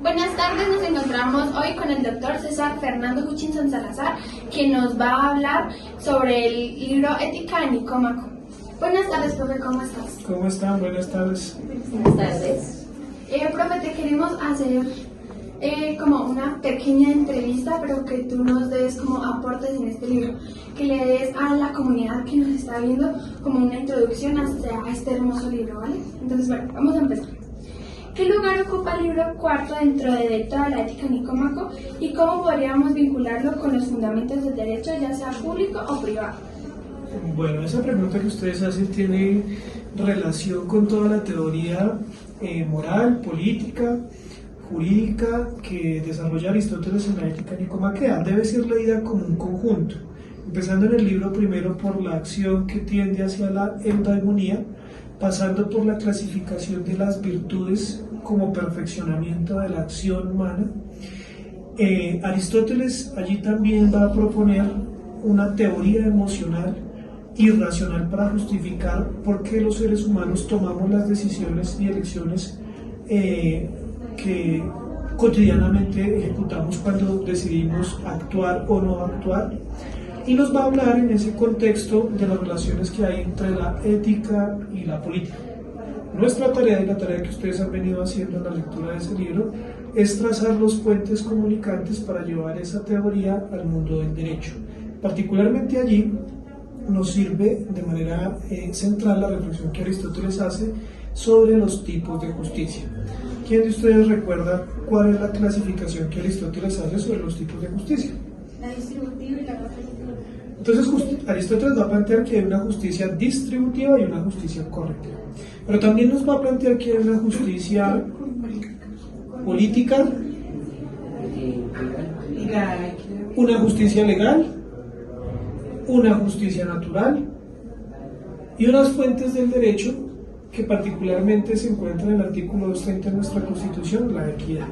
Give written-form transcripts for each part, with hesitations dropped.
Buenas tardes, nos encontramos hoy con el doctor César Fernando Hutchinson Salazar, quien nos va a hablar sobre el libro Ética de Nicómaco. Buenas tardes, profe, ¿cómo estás? ¿Cómo están? Buenas tardes. Buenas tardes. Profe, te queremos hacer como una pequeña entrevista, pero que tú nos des como aportes en este libro, que le des a la comunidad que nos está viendo como una introducción a este hermoso libro, ¿vale? Entonces, bueno, vamos a empezar. ¿Qué lugar ocupa el libro cuarto dentro de toda la ética de Nicómaco y cómo podríamos vincularlo con los fundamentos del derecho, ya sea público o privado? Bueno, esa pregunta que ustedes hacen tiene relación con toda la teoría moral, política, jurídica que desarrolla Aristóteles en la ética nicomaquea. Debe ser leída como un conjunto, empezando en el libro primero por la acción que tiende hacia la eudaimonía, pasando por la clasificación de las virtudes como perfeccionamiento de la acción humana. Aristóteles allí también va a proponer una teoría emocional y racional para justificar por qué los seres humanos tomamos las decisiones y elecciones que cotidianamente ejecutamos cuando decidimos actuar o no actuar. Y nos va a hablar en ese contexto de las relaciones que hay entre la ética y la política. Nuestra tarea y la tarea que ustedes han venido haciendo en la lectura de ese libro es trazar los puentes comunicantes para llevar esa teoría al mundo del derecho. Particularmente allí nos sirve de manera central la reflexión que Aristóteles hace sobre los tipos de justicia. ¿Quién de ustedes recuerda cuál es la clasificación que Aristóteles hace sobre los tipos de justicia? La distributiva y la repetitiva. Entonces Aristóteles va a plantear que hay una justicia distributiva y una justicia correctiva. Pero también nos va a plantear que hay una justicia política, una justicia legal, una justicia natural y unas fuentes del derecho que particularmente se encuentran en el artículo 230 de nuestra Constitución, la equidad.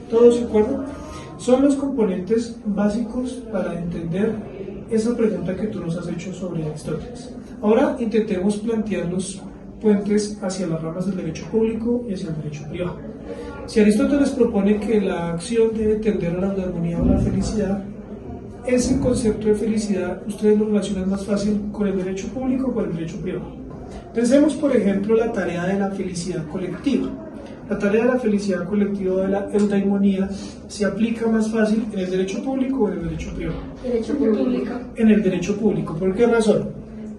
¿Todos de acuerdo? Son los componentes básicos para entender esa pregunta que tú nos has hecho sobre Aristóteles. Ahora intentemos plantear los puentes hacia las ramas del derecho público y hacia el derecho privado. Si Aristóteles propone que la acción debe tender a la eudaimonia o la felicidad, ese concepto de felicidad ustedes lo relacionan más fácil con el derecho público o con el derecho privado. Pensemos, por ejemplo, la tarea de la felicidad colectiva. La tarea de la felicidad colectiva de la eudaimonía se aplica más fácil en el derecho público o en el derecho privado. Derecho público. En el derecho público. ¿Por qué razón?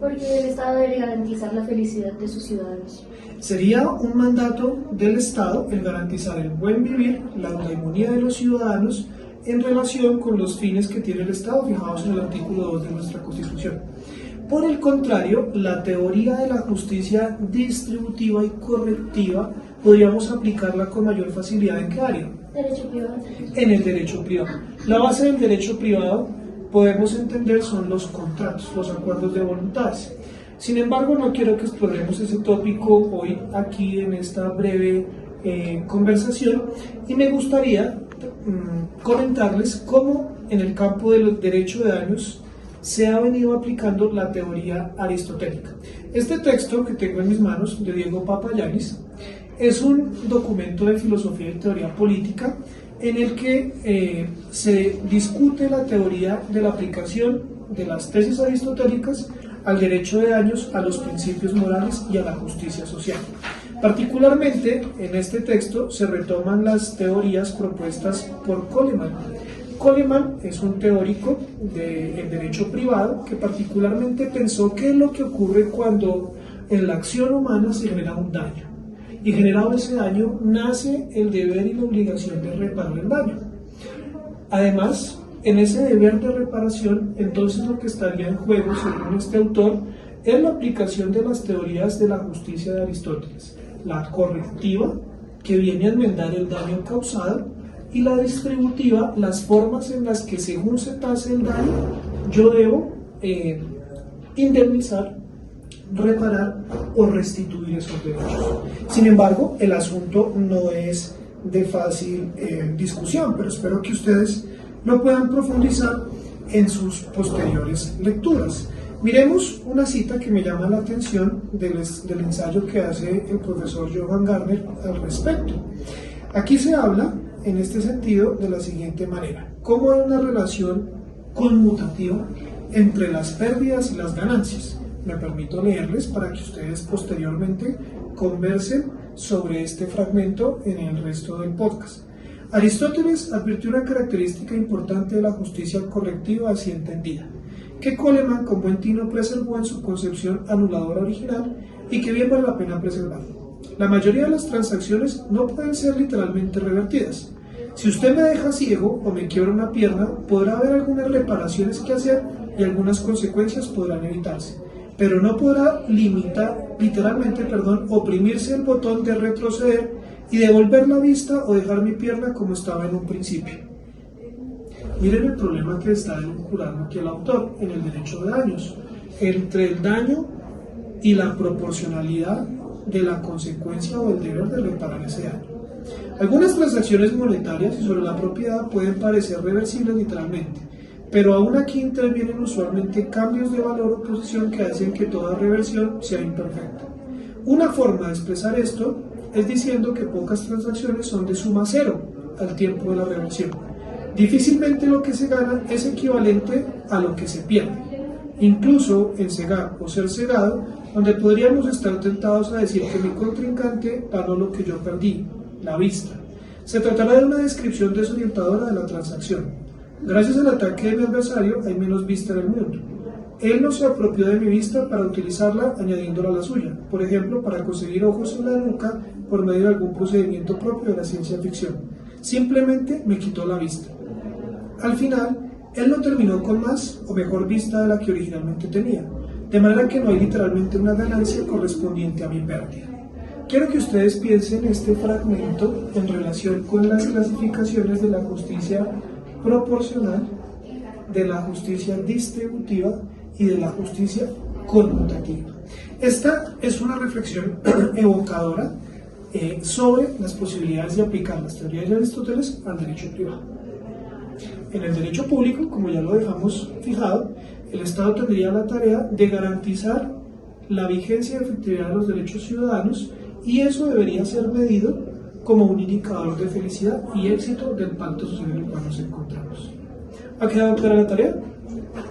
Porque el Estado debe garantizar la felicidad de sus ciudadanos. Sería un mandato del Estado el garantizar el buen vivir, la eudaimonía de los ciudadanos en relación con los fines que tiene el Estado fijados en el artículo 2 de nuestra Constitución. Por el contrario, la teoría de la justicia distributiva y correctiva podríamos aplicarla con mayor facilidad ¿en qué área? Derecho privado. En el derecho privado. La base del derecho privado, podemos entender, son los contratos, los acuerdos de voluntades. Sin embargo, no quiero que exploremos ese tópico hoy aquí en esta breve conversación y me gustaría comentarles cómo en el campo del derecho de daños se ha venido aplicando la teoría aristotélica. Este texto que tengo en mis manos, de Diego Papallanis, es un documento de filosofía y teoría política en el que se discute la teoría de la aplicación de las tesis aristotélicas al derecho de daños, a los principios morales y a la justicia social. Particularmente en este texto se retoman las teorías propuestas por Coleman. Coleman es un teórico del derecho privado que particularmente pensó qué es lo que ocurre cuando en la acción humana se genera un daño. Y generado ese daño, nace el deber y la obligación de reparar el daño. Además, en ese deber de reparación, entonces lo que estaría en juego, según este autor, es la aplicación de las teorías de la justicia de Aristóteles. La correctiva, que viene a enmendar el daño causado, y la distributiva, las formas en las que según se tase el daño, yo debo indemnizar, reparar o restituir esos derechos. Sin embargo, el asunto no es de fácil discusión, pero espero que ustedes lo puedan profundizar en sus posteriores lecturas. Miremos una cita que me llama la atención del ensayo que hace el profesor Johan Garner al respecto. Aquí se habla, en este sentido, de la siguiente manera: cómo hay una relación conmutativa entre las pérdidas y las ganancias. Me permito leerles para que ustedes posteriormente conversen sobre este fragmento en el resto del podcast. Aristóteles advirtió una característica importante de la justicia correctiva así entendida, que Coleman con buen tino preservó en su concepción anuladora original y que bien vale la pena preservar. La mayoría de las transacciones no pueden ser literalmente revertidas. Si usted me deja ciego o me quiebra una pierna, podrá haber algunas reparaciones que hacer y algunas consecuencias podrán evitarse, pero no podrá literalmente, oprimirse el botón de retroceder y devolver la vista o dejar mi pierna como estaba en un principio. Miren el problema que está elucubrando aquí el autor en el derecho de daños, entre el daño y la proporcionalidad de la consecuencia o el deber de reparar ese daño. Algunas transacciones monetarias y sobre la propiedad pueden parecer reversibles literalmente, pero aún aquí intervienen usualmente cambios de valor o posición que hacen que toda reversión sea imperfecta. Una forma de expresar esto es diciendo que pocas transacciones son de suma cero al tiempo de la reversión. Difícilmente lo que se gana es equivalente a lo que se pierde. Incluso en cegar o ser cegado, donde podríamos estar tentados a decir que mi contrincante ganó lo que yo perdí, la vista. Se tratará de una descripción desorientadora de la transacción. Gracias al ataque de mi adversario hay menos vista en el mundo. Él no se apropió de mi vista para utilizarla añadiéndola a la suya, por ejemplo, para conseguir ojos en la nuca por medio de algún procedimiento propio de la ciencia ficción. Simplemente me quitó la vista. Al final, él no terminó con más o mejor vista de la que originalmente tenía, de manera que no hay literalmente una ganancia correspondiente a mi pérdida. Quiero que ustedes piensen este fragmento en relación con las clasificaciones de la justicia proporcional, de la justicia distributiva y de la justicia conmutativa. Esta es una reflexión evocadora sobre las posibilidades de aplicar las teorías de Aristóteles al derecho privado. En el derecho público, como ya lo dejamos fijado, el Estado tendría la tarea de garantizar la vigencia y efectividad de los derechos ciudadanos, y eso debería ser medido como un indicador de felicidad y éxito del pacto social en el cual nos encontramos. ¿Ha quedado clara la tarea?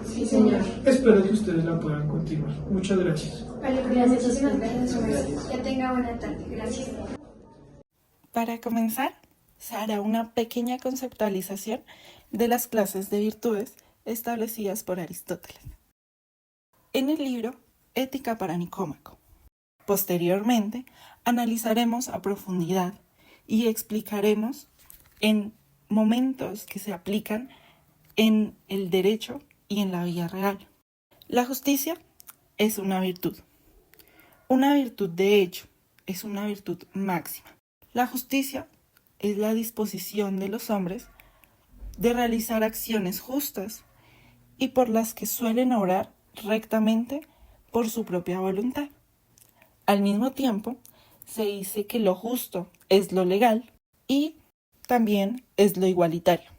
Sí, señor. Espero que ustedes la puedan continuar. Muchas gracias. Vale, Gracias. muchísimas gracias, su merced. Que tenga buena tarde. Gracias. Para comenzar, se hará una pequeña conceptualización de las clases de virtudes establecidas por Aristóteles en el libro Ética para Nicómaco. Posteriormente, analizaremos a profundidad y explicaremos en momentos que se aplican en el derecho y en la vida real. La justicia es una virtud de hecho, es una virtud máxima. La justicia es la disposición de los hombres de realizar acciones justas y por las que suelen obrar rectamente por su propia voluntad. Al mismo tiempo, se dice que lo justo es lo legal y también es lo igualitario,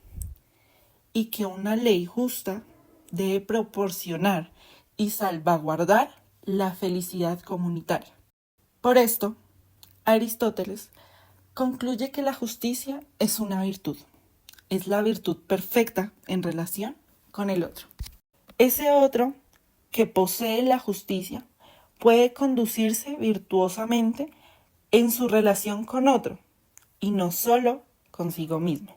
y que una ley justa debe proporcionar y salvaguardar la felicidad comunitaria. Por esto, Aristóteles concluye que la justicia es una virtud, es la virtud perfecta en relación con el otro. Ese otro que posee la justicia puede conducirse virtuosamente en su relación con otro y no solo consigo mismo.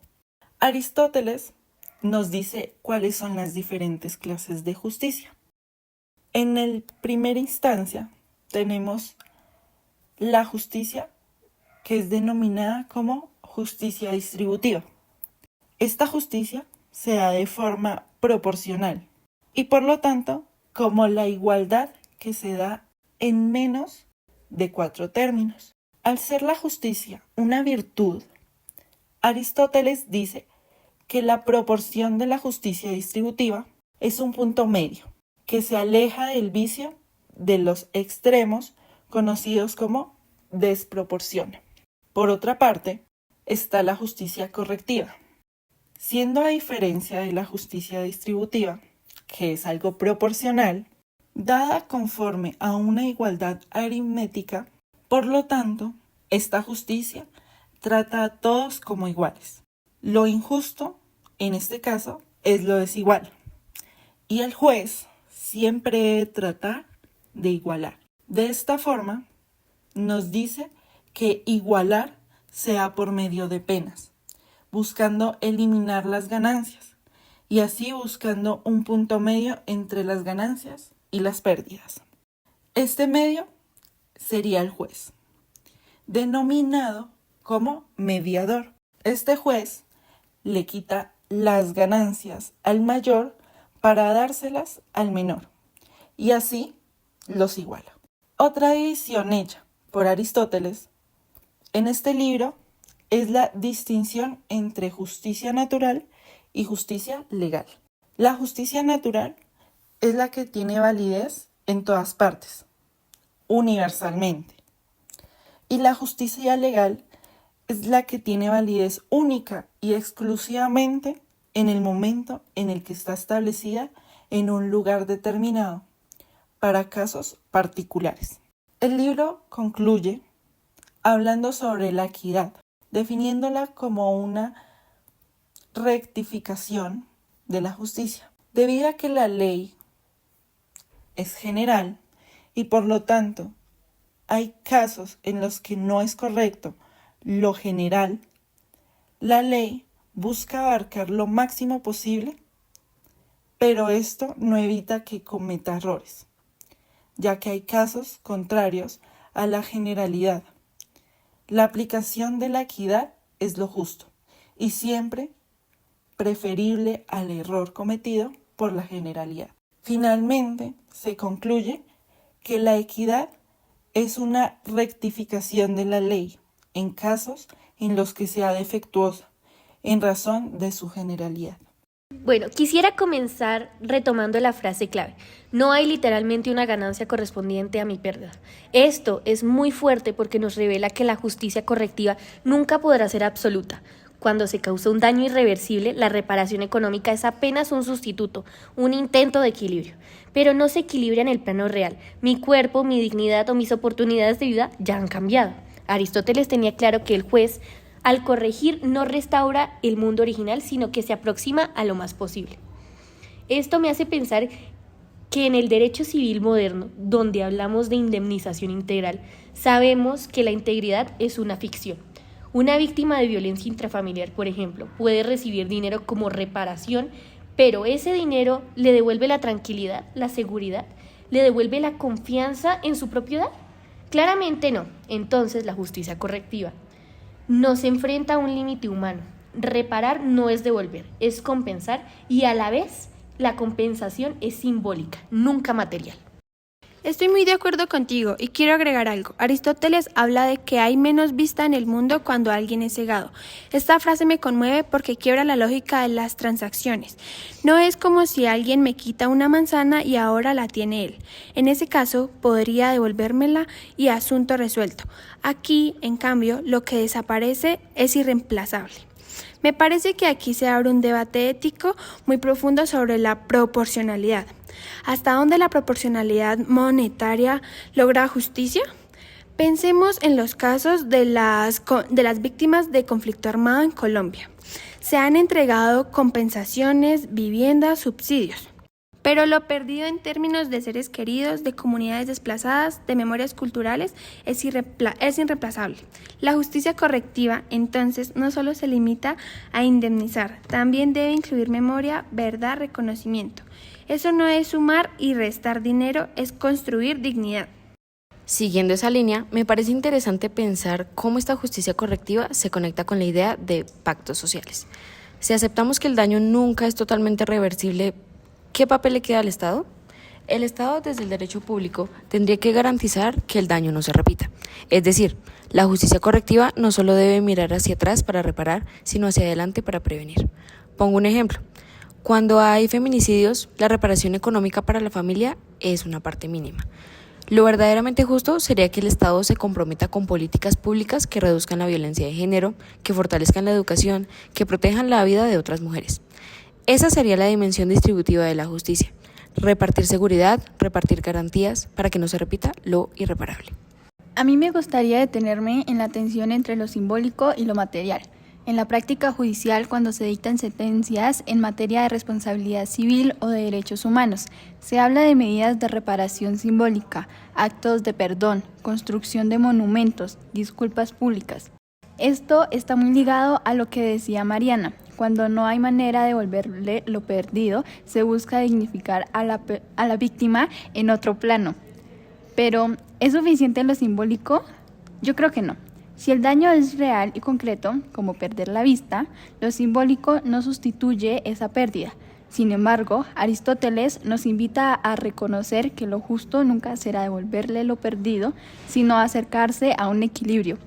Aristóteles nos dice cuáles son las diferentes clases de justicia. En primera instancia tenemos la justicia que es denominada como justicia distributiva. Esta justicia se da de forma proporcional y por lo tanto como la igualdad que se da en menos de 4 términos. Al ser la justicia una virtud, Aristóteles dice que la proporción de la justicia distributiva es un punto medio, que se aleja del vicio de los extremos conocidos como desproporción. Por otra parte, está la justicia correctiva. Siendo a diferencia de la justicia distributiva, que es algo proporcional, dada conforme a una igualdad aritmética, por lo tanto, esta justicia trata a todos como iguales. Lo injusto, en este caso, es lo desigual. Y el juez siempre trata de igualar. De esta forma, nos dice que igualar sea por medio de penas, buscando eliminar las ganancias y así buscando un punto medio entre las ganancias y las pérdidas. Este medio sería el juez, denominado como mediador. Este juez le quita las ganancias al mayor para dárselas al menor y así los iguala. Otra división hecha por Aristóteles en este libro es la distinción entre justicia natural y justicia legal. La justicia natural es la que tiene validez en todas partes, universalmente. Y la justicia legal es la que tiene validez única y exclusivamente en el momento en el que está establecida en un lugar determinado, para casos particulares. El libro concluye hablando sobre la equidad, definiéndola como una rectificación de la justicia. Debido a que la ley es general y por lo tanto hay casos en los que no es correcto lo general, la ley busca abarcar lo máximo posible, pero esto no evita que cometa errores, ya que hay casos contrarios a la generalidad. La aplicación de la equidad es lo justo y siempre preferible al error cometido por la generalidad. Finalmente, se concluye que la equidad es una rectificación de la ley en casos en los que sea defectuosa en razón de su generalidad. Bueno, quisiera comenzar retomando la frase clave. No hay literalmente una ganancia correspondiente a mi pérdida. Esto es muy fuerte porque nos revela que la justicia correctiva nunca podrá ser absoluta. Cuando se causa un daño irreversible, la reparación económica es apenas un sustituto, un intento de equilibrio. Pero no se equilibra en el plano real. Mi cuerpo, mi dignidad o mis oportunidades de vida ya han cambiado. Aristóteles tenía claro que el juez, al corregir, no restaura el mundo original, sino que se aproxima a lo más posible. Esto me hace pensar que en el derecho civil moderno, donde hablamos de indemnización integral, sabemos que la integridad es una ficción. Una víctima de violencia intrafamiliar, por ejemplo, puede recibir dinero como reparación, pero ese dinero le devuelve la tranquilidad, la seguridad, le devuelve la confianza en su propiedad. Claramente no. Entonces, la justicia correctiva nos enfrenta a un límite humano. Reparar no es devolver, es compensar y a la vez la compensación es simbólica, nunca material. Estoy muy de acuerdo contigo y quiero agregar algo. Aristóteles habla de que hay menos vista en el mundo cuando alguien es cegado. Esta frase me conmueve porque quiebra la lógica de las transacciones. No es como si alguien me quita una manzana y ahora la tiene él. En ese caso, podría devolvérmela y asunto resuelto. Aquí, en cambio, lo que desaparece es irreemplazable. Me parece que aquí se abre un debate ético muy profundo sobre la proporcionalidad. ¿Hasta dónde la proporcionalidad monetaria logra justicia? Pensemos en los casos de las víctimas de conflicto armado en Colombia. Se han entregado compensaciones, viviendas, subsidios. Pero lo perdido en términos de seres queridos, de comunidades desplazadas, de memorias culturales, es irreemplazable. La justicia correctiva, entonces, no solo se limita a indemnizar, también debe incluir memoria, verdad, reconocimiento. Eso no es sumar y restar dinero, es construir dignidad. Siguiendo esa línea, me parece interesante pensar cómo esta justicia correctiva se conecta con la idea de pactos sociales. Si aceptamos que el daño nunca es totalmente reversible, ¿qué papel le queda al Estado? El Estado, desde el derecho público, tendría que garantizar que el daño no se repita. Es decir, la justicia correctiva no solo debe mirar hacia atrás para reparar, sino hacia adelante para prevenir. Pongo un ejemplo. Cuando hay feminicidios, la reparación económica para la familia es una parte mínima. Lo verdaderamente justo sería que el Estado se comprometa con políticas públicas que reduzcan la violencia de género, que fortalezcan la educación, que protejan la vida de otras mujeres. Esa sería la dimensión distributiva de la justicia. Repartir seguridad, repartir garantías para que no se repita lo irreparable. A mí me gustaría detenerme en la tensión entre lo simbólico y lo material. En la práctica judicial, cuando se dictan sentencias en materia de responsabilidad civil o de derechos humanos, se habla de medidas de reparación simbólica, actos de perdón, construcción de monumentos, disculpas públicas. Esto está muy ligado a lo que decía Mariana. Cuando no hay manera de devolverle lo perdido, se busca dignificar a la víctima en otro plano. Pero, ¿es suficiente lo simbólico? Yo creo que no. Si el daño es real y concreto, como perder la vista, lo simbólico no sustituye esa pérdida. Sin embargo, Aristóteles nos invita a reconocer que lo justo nunca será devolverle lo perdido, sino acercarse a un equilibrio.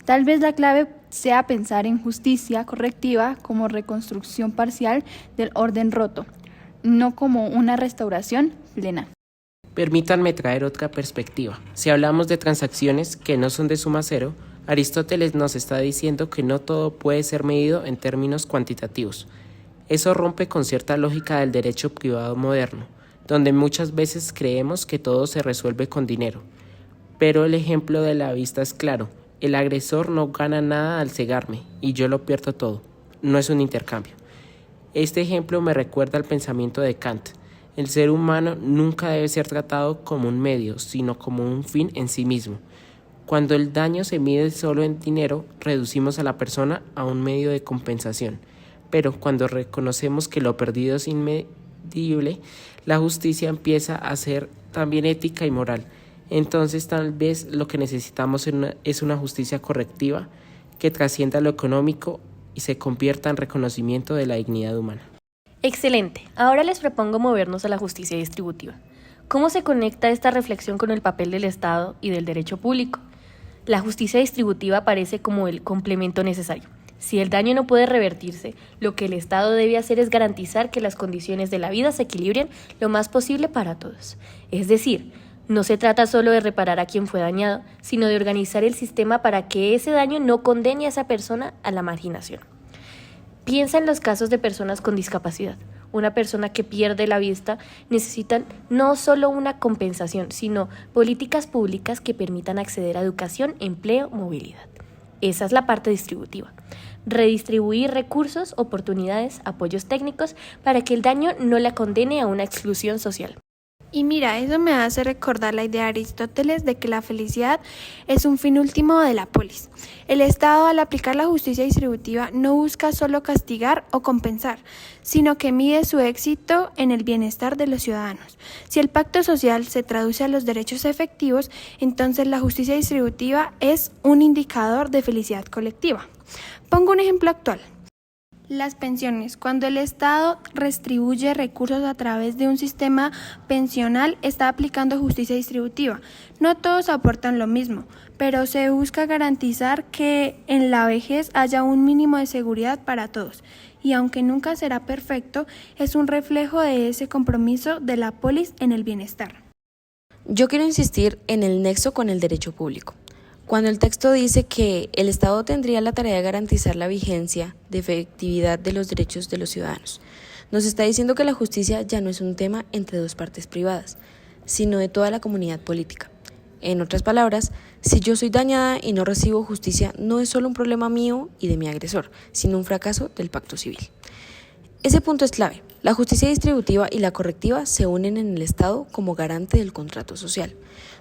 Tal vez la clave sea pensar en justicia correctiva como reconstrucción parcial del orden roto, no como una restauración plena. Permítanme traer otra perspectiva. Si hablamos de transacciones que no son de suma cero, Aristóteles nos está diciendo que no todo puede ser medido en términos cuantitativos. Eso rompe con cierta lógica del derecho privado moderno, donde muchas veces creemos que todo se resuelve con dinero. Pero el ejemplo de la vista es claro. El agresor no gana nada al cegarme y yo lo pierdo todo. No es un intercambio. Este ejemplo me recuerda al pensamiento de Kant. El ser humano nunca debe ser tratado como un medio, sino como un fin en sí mismo. Cuando el daño se mide solo en dinero, reducimos a la persona a un medio de compensación. Pero cuando reconocemos que lo perdido es inmedible, la justicia empieza a ser también ética y moral. Entonces tal vez lo que necesitamos es una justicia correctiva que trascienda lo económico y se convierta en reconocimiento de la dignidad humana. Excelente. Ahora les propongo movernos a la justicia distributiva. ¿Cómo se conecta esta reflexión con el papel del Estado y del derecho público? La justicia distributiva aparece como el complemento necesario. Si el daño no puede revertirse, lo que el Estado debe hacer es garantizar que las condiciones de la vida se equilibren lo más posible para todos. Es decir, no se trata solo de reparar a quien fue dañado, sino de organizar el sistema para que ese daño no condene a esa persona a la marginación. Piensa en los casos de personas con discapacidad. Una persona que pierde la vista necesita no solo una compensación, sino políticas públicas que permitan acceder a educación, empleo, movilidad. Esa es la parte distributiva. Redistribuir recursos, oportunidades, apoyos técnicos para que el daño no la condene a una exclusión social. Y mira, eso me hace recordar la idea de Aristóteles de que la felicidad es un fin último de la polis. El Estado, al aplicar la justicia distributiva, no busca solo castigar o compensar, sino que mide su éxito en el bienestar de los ciudadanos. Si el pacto social se traduce a los derechos efectivos, entonces la justicia distributiva es un indicador de felicidad colectiva. Pongo un ejemplo actual. Las pensiones. Cuando el Estado redistribuye recursos a través de un sistema pensional, está aplicando justicia distributiva. No todos aportan lo mismo, pero se busca garantizar que en la vejez haya un mínimo de seguridad para todos. Y aunque nunca será perfecto, es un reflejo de ese compromiso de la polis en el bienestar. Yo quiero insistir en el nexo con el derecho público. Cuando el texto dice que el Estado tendría la tarea de garantizar la vigencia de efectividad de los derechos de los ciudadanos, nos está diciendo que la justicia ya no es un tema entre dos partes privadas, sino de toda la comunidad política. En otras palabras, si yo soy dañada y no recibo justicia, no es solo un problema mío y de mi agresor, sino un fracaso del pacto civil. Ese punto es clave. La justicia distributiva y la correctiva se unen en el Estado como garante del contrato social.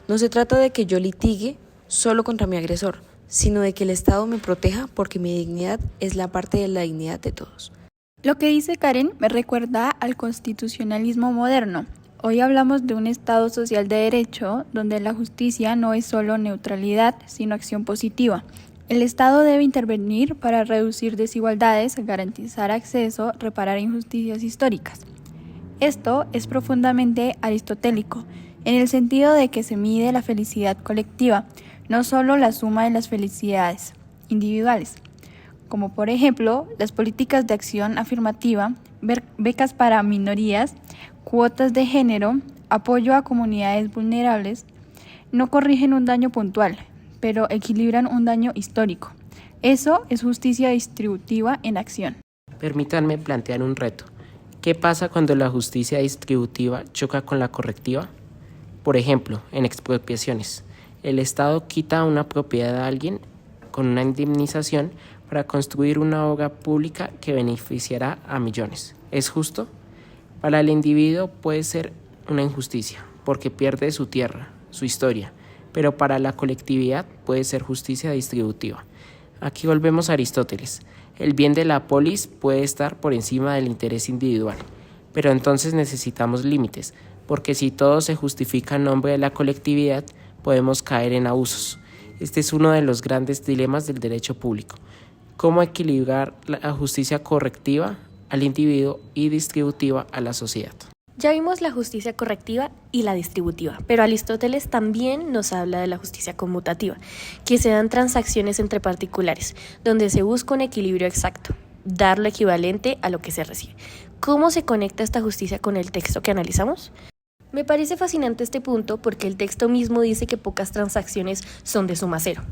No se trata de que yo litigue solo contra mi agresor, sino de que el Estado me proteja porque mi dignidad es la parte de la dignidad de todos. Lo que dice Karen me recuerda al constitucionalismo moderno. Hoy hablamos de un Estado social de derecho donde la justicia no es solo neutralidad, sino acción positiva. El Estado debe intervenir para reducir desigualdades, garantizar acceso, reparar injusticias históricas. Esto es profundamente aristotélico, en el sentido de que se mide la felicidad colectiva, no solo la suma de las felicidades individuales, como por ejemplo las políticas de acción afirmativa, becas para minorías, cuotas de género, apoyo a comunidades vulnerables, no corrigen un daño puntual, pero equilibran un daño histórico. Eso es justicia distributiva en acción. Permítanme plantear un reto. ¿Qué pasa cuando la justicia distributiva choca con la correctiva? Por ejemplo, en expropiaciones. El Estado quita una propiedad a alguien con una indemnización para construir una obra pública que beneficiará a millones. ¿Es justo? Para el individuo puede ser una injusticia, porque pierde su tierra, su historia, pero para la colectividad puede ser justicia distributiva. Aquí volvemos a Aristóteles. El bien de la polis puede estar por encima del interés individual, pero entonces necesitamos límites, porque si todo se justifica en nombre de la colectividad, podemos caer en abusos. Este es uno de los grandes dilemas del derecho público. ¿Cómo equilibrar la justicia correctiva al individuo y distributiva a la sociedad? Ya vimos la justicia correctiva y la distributiva, pero Aristóteles también nos habla de la justicia conmutativa, que se dan transacciones entre particulares, donde se busca un equilibrio exacto, dar lo equivalente a lo que se recibe. ¿Cómo se conecta esta justicia con el texto que analizamos? Me parece fascinante este punto porque el texto mismo dice que pocas transacciones son de suma cero.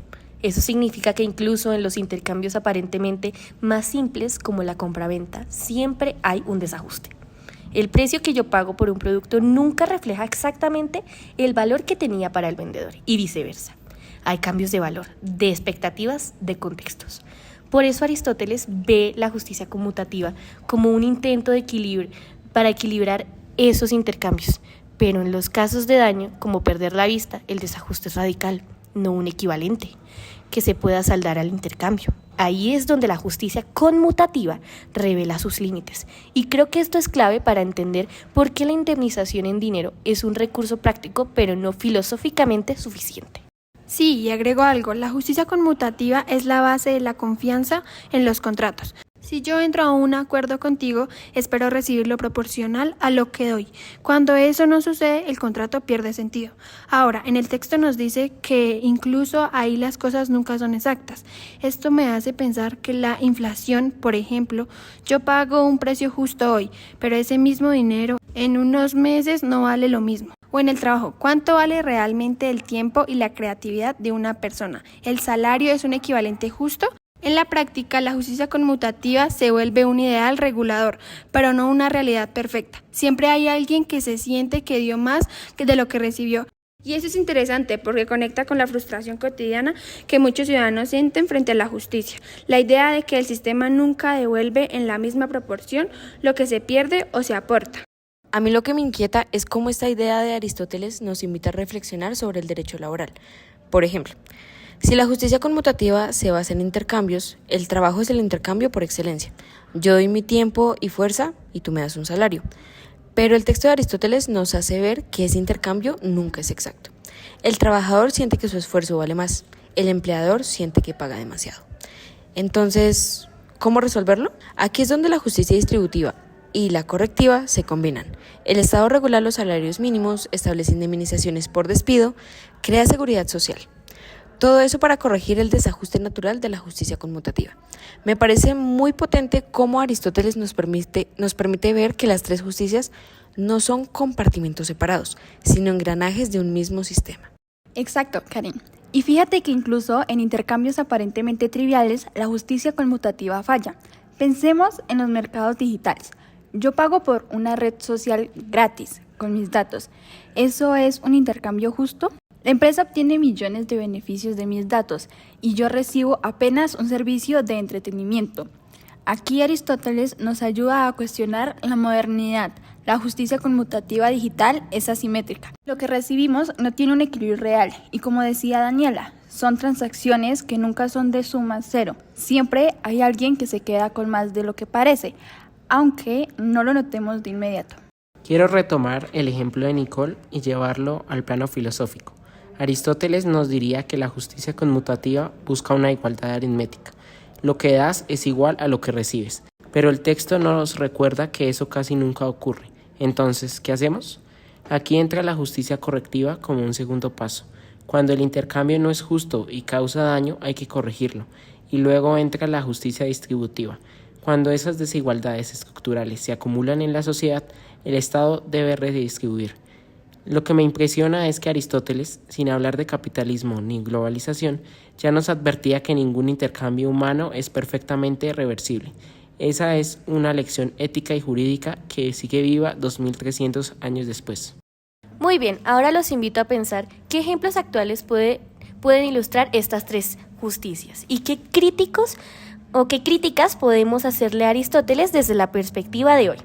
Eso significa que incluso en los intercambios aparentemente más simples como la compraventa, siempre hay un desajuste. El precio que yo pago por un producto nunca refleja exactamente el valor que tenía para el vendedor y viceversa. Hay cambios de valor, de expectativas, de contextos. Por eso Aristóteles ve la justicia conmutativa como un intento de equilibrio para equilibrar esos intercambios. Pero en los casos de daño, como perder la vista, el desajuste es radical, no un equivalente, que se pueda saldar al intercambio. Ahí es donde la justicia conmutativa revela sus límites. Y creo que esto es clave para entender por qué la indemnización en dinero es un recurso práctico, pero no filosóficamente suficiente. Sí, y agrego algo, la justicia conmutativa es la base de la confianza en los contratos. Si yo entro a un acuerdo contigo, espero recibir lo proporcional a lo que doy. Cuando eso no sucede, el contrato pierde sentido. Ahora, en el texto nos dice que incluso ahí las cosas nunca son exactas. Esto me hace pensar que la inflación, por ejemplo, yo pago un precio justo hoy, pero ese mismo dinero en unos meses no vale lo mismo. O en el trabajo, ¿cuánto vale realmente el tiempo y la creatividad de una persona? ¿El salario es un equivalente justo? En la práctica, la justicia conmutativa se vuelve un ideal regulador, pero no una realidad perfecta. Siempre hay alguien que se siente que dio más que de lo que recibió. Y eso es interesante porque conecta con la frustración cotidiana que muchos ciudadanos sienten frente a la justicia. La idea de que el sistema nunca devuelve en la misma proporción lo que se pierde o se aporta. A mí lo que me inquieta es cómo esta idea de Aristóteles nos invita a reflexionar sobre el derecho laboral. Por ejemplo, si la justicia conmutativa se basa en intercambios, el trabajo es el intercambio por excelencia. Yo doy mi tiempo y fuerza y tú me das un salario. Pero el texto de Aristóteles nos hace ver que ese intercambio nunca es exacto. El trabajador siente que su esfuerzo vale más, el empleador siente que paga demasiado. Entonces, ¿cómo resolverlo? Aquí es donde la justicia distributiva y la correctiva se combinan. El Estado regula los salarios mínimos, establece indemnizaciones por despido, crea seguridad social. Todo eso para corregir el desajuste natural de la justicia conmutativa. Me parece muy potente cómo Aristóteles nos permite ver que las tres justicias no son compartimentos separados, sino engranajes de un mismo sistema. Exacto, Karen. Y fíjate que incluso en intercambios aparentemente triviales, la justicia conmutativa falla. Pensemos en los mercados digitales. Yo pago por una red social gratis con mis datos. ¿Eso es un intercambio justo? La empresa obtiene millones de beneficios de mis datos y yo recibo apenas un servicio de entretenimiento. Aquí Aristóteles nos ayuda a cuestionar la modernidad. La justicia conmutativa digital es asimétrica. Lo que recibimos no tiene un equilibrio real y, como decía Daniela, son transacciones que nunca son de suma cero. Siempre hay alguien que se queda con más de lo que parece, aunque no lo notemos de inmediato. Quiero retomar el ejemplo de Nicole y llevarlo al plano filosófico. Aristóteles nos diría que la justicia conmutativa busca una igualdad aritmética. Lo que das es igual a lo que recibes, pero el texto nos recuerda que eso casi nunca ocurre. Entonces, ¿qué hacemos? Aquí entra la justicia correctiva como un segundo paso. Cuando el intercambio no es justo y causa daño, hay que corregirlo. Y luego entra la justicia distributiva. Cuando esas desigualdades estructurales se acumulan en la sociedad, el Estado debe redistribuir. Lo que me impresiona es que Aristóteles, sin hablar de capitalismo ni globalización, ya nos advertía que ningún intercambio humano es perfectamente reversible. Esa es una lección ética y jurídica que sigue viva 2300 años después. Muy bien, ahora los invito a pensar qué ejemplos actuales pueden ilustrar estas tres justicias y qué críticos o qué críticas podemos hacerle a Aristóteles desde la perspectiva de hoy.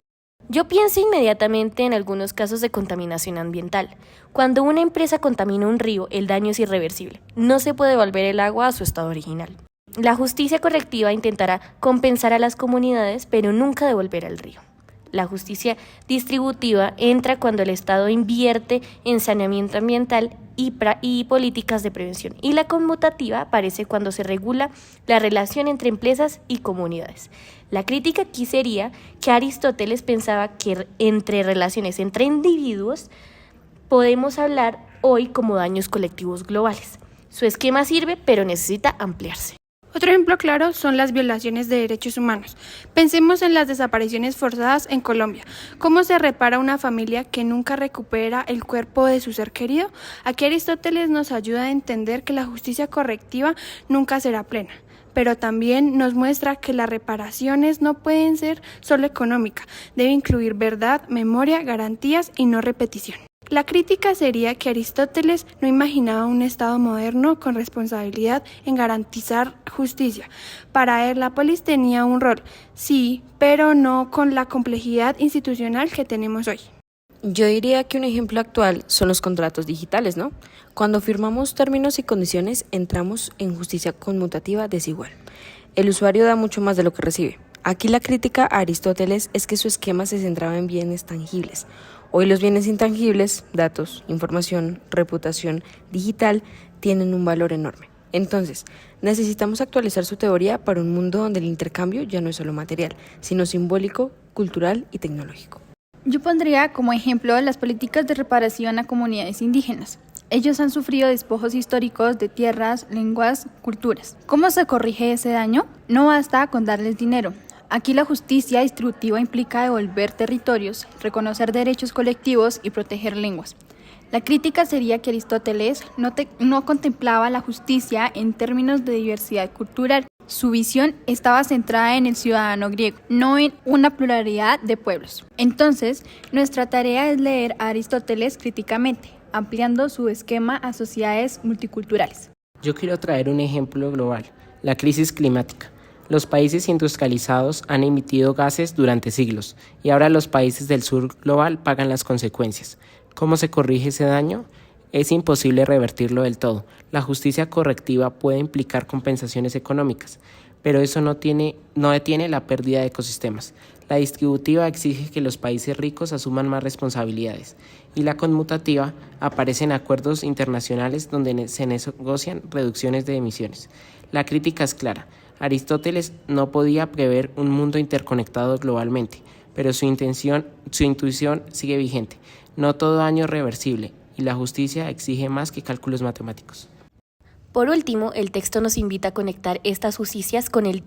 Yo pienso inmediatamente en algunos casos de contaminación ambiental. Cuando una empresa contamina un río, el daño es irreversible. No se puede devolver el agua a su estado original. La justicia correctiva intentará compensar a las comunidades, pero nunca devolver al río. La justicia distributiva entra cuando el Estado invierte en saneamiento ambiental y políticas de prevención. Y la conmutativa aparece cuando se regula la relación entre empresas y comunidades. La crítica aquí sería que Aristóteles pensaba que entre relaciones entre individuos podemos hablar hoy como daños colectivos globales. Su esquema sirve, pero necesita ampliarse. Otro ejemplo claro son las violaciones de derechos humanos. Pensemos en las desapariciones forzadas en Colombia. ¿Cómo se repara una familia que nunca recupera el cuerpo de su ser querido? Aquí Aristóteles nos ayuda a entender que la justicia correctiva nunca será plena, pero también nos muestra que las reparaciones no pueden ser solo económicas, debe incluir verdad, memoria, garantías y no repetición. La crítica sería que Aristóteles no imaginaba un Estado moderno con responsabilidad en garantizar justicia. Para él la polis tenía un rol, sí, pero no con la complejidad institucional que tenemos hoy. Yo diría que un ejemplo actual son los contratos digitales, ¿no? Cuando firmamos términos y condiciones, entramos en justicia conmutativa desigual. El usuario da mucho más de lo que recibe. Aquí la crítica a Aristóteles es que su esquema se centraba en bienes tangibles. Hoy los bienes intangibles, datos, información, reputación digital, tienen un valor enorme. Entonces, necesitamos actualizar su teoría para un mundo donde el intercambio ya no es solo material, sino simbólico, cultural y tecnológico. Yo pondría como ejemplo las políticas de reparación a comunidades indígenas. Ellos han sufrido despojos históricos de tierras, lenguas, culturas. ¿Cómo se corrige ese daño? No basta con darles dinero. Aquí la justicia distributiva implica devolver territorios, reconocer derechos colectivos y proteger lenguas. La crítica sería que Aristóteles no contemplaba la justicia en términos de diversidad cultural. Su visión estaba centrada en el ciudadano griego, no en una pluralidad de pueblos. Entonces, nuestra tarea es leer a Aristóteles críticamente, ampliando su esquema a sociedades multiculturales. Yo quiero traer un ejemplo global, la crisis climática. Los países industrializados han emitido gases durante siglos y ahora los países del sur global pagan las consecuencias. ¿Cómo se corrige ese daño? Es imposible revertirlo del todo. La justicia correctiva puede implicar compensaciones económicas, pero eso no detiene la pérdida de ecosistemas. La distributiva exige que los países ricos asuman más responsabilidades y la conmutativa aparece en acuerdos internacionales donde se negocian reducciones de emisiones. La crítica es clara. Aristóteles no podía prever un mundo interconectado globalmente, pero su intuición sigue vigente. No todo daño es reversible y la justicia exige más que cálculos matemáticos. Por último, el texto nos invita a conectar estas justicias con el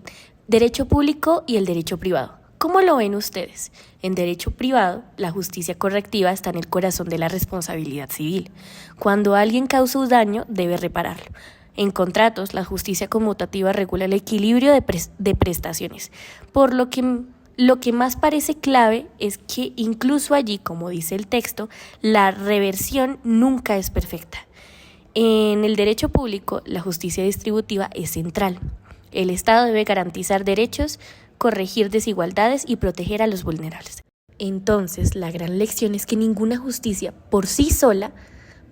derecho público y el derecho privado. ¿Cómo lo ven ustedes? En derecho privado, la justicia correctiva está en el corazón de la responsabilidad civil. Cuando alguien causa un daño, debe repararlo. En contratos, la justicia conmutativa regula el equilibrio de prestaciones, por lo que más parece clave es que incluso allí, como dice el texto, la reversión nunca es perfecta. En el derecho público, la justicia distributiva es central. El Estado debe garantizar derechos, corregir desigualdades y proteger a los vulnerables. Entonces, la gran lección es que ninguna justicia por sí sola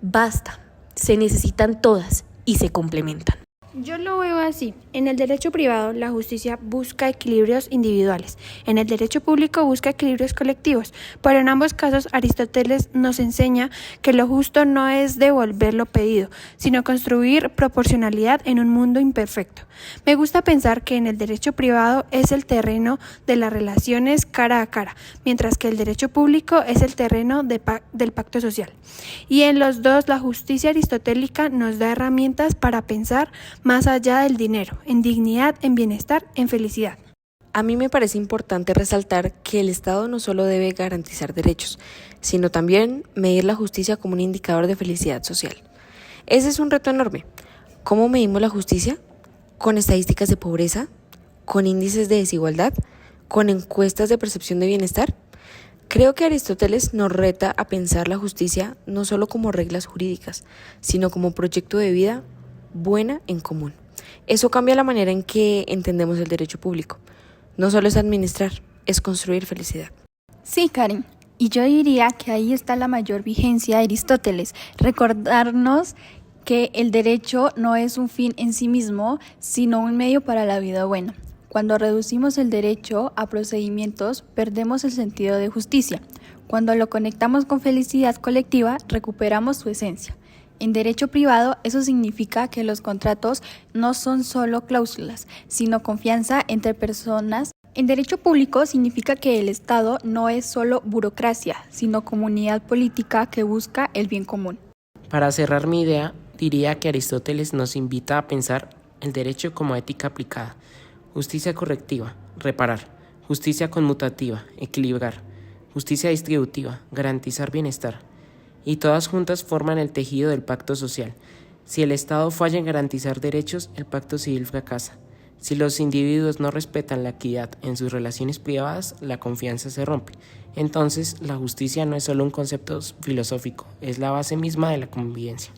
basta. Se necesitan todas y se complementan. Yo lo veo así. En el derecho privado, la justicia busca equilibrios individuales. En el derecho público busca equilibrios colectivos. Pero en ambos casos, Aristóteles nos enseña que lo justo no es devolver lo pedido, sino construir proporcionalidad en un mundo imperfecto. Me gusta pensar que en el derecho privado es el terreno de las relaciones cara a cara, mientras que el derecho público es el terreno del pacto social. Y en los dos, la justicia aristotélica nos da herramientas para pensar más allá del dinero, en dignidad, en bienestar, en felicidad. A mí me parece importante resaltar que el Estado no solo debe garantizar derechos, sino también medir la justicia como un indicador de felicidad social. Ese es un reto enorme. ¿Cómo medimos la justicia? ¿Con estadísticas de pobreza? ¿Con índices de desigualdad? ¿Con encuestas de percepción de bienestar? Creo que Aristóteles nos reta a pensar la justicia no solo como reglas jurídicas, sino como proyecto de vida buena en común. Eso cambia la manera en que entendemos el derecho público. No solo es administrar, es construir felicidad. Sí, Karen. Y yo diría que ahí está la mayor vigencia de Aristóteles, recordarnos que el derecho no es un fin en sí mismo, sino un medio para la vida buena. Cuando reducimos el derecho a procedimientos, perdemos el sentido de justicia. Cuando lo conectamos con felicidad colectiva, recuperamos su esencia. En derecho privado, eso significa que los contratos no son solo cláusulas, sino confianza entre personas. En derecho público significa que el Estado no es solo burocracia, sino comunidad política que busca el bien común. Para cerrar mi idea, diría que Aristóteles nos invita a pensar el derecho como ética aplicada, justicia correctiva, reparar, justicia conmutativa, equilibrar, justicia distributiva, garantizar bienestar. Y todas juntas forman el tejido del pacto social. Si el Estado falla en garantizar derechos, el pacto civil fracasa. Si los individuos no respetan la equidad en sus relaciones privadas, la confianza se rompe. Entonces, la justicia no es solo un concepto filosófico, es la base misma de la convivencia.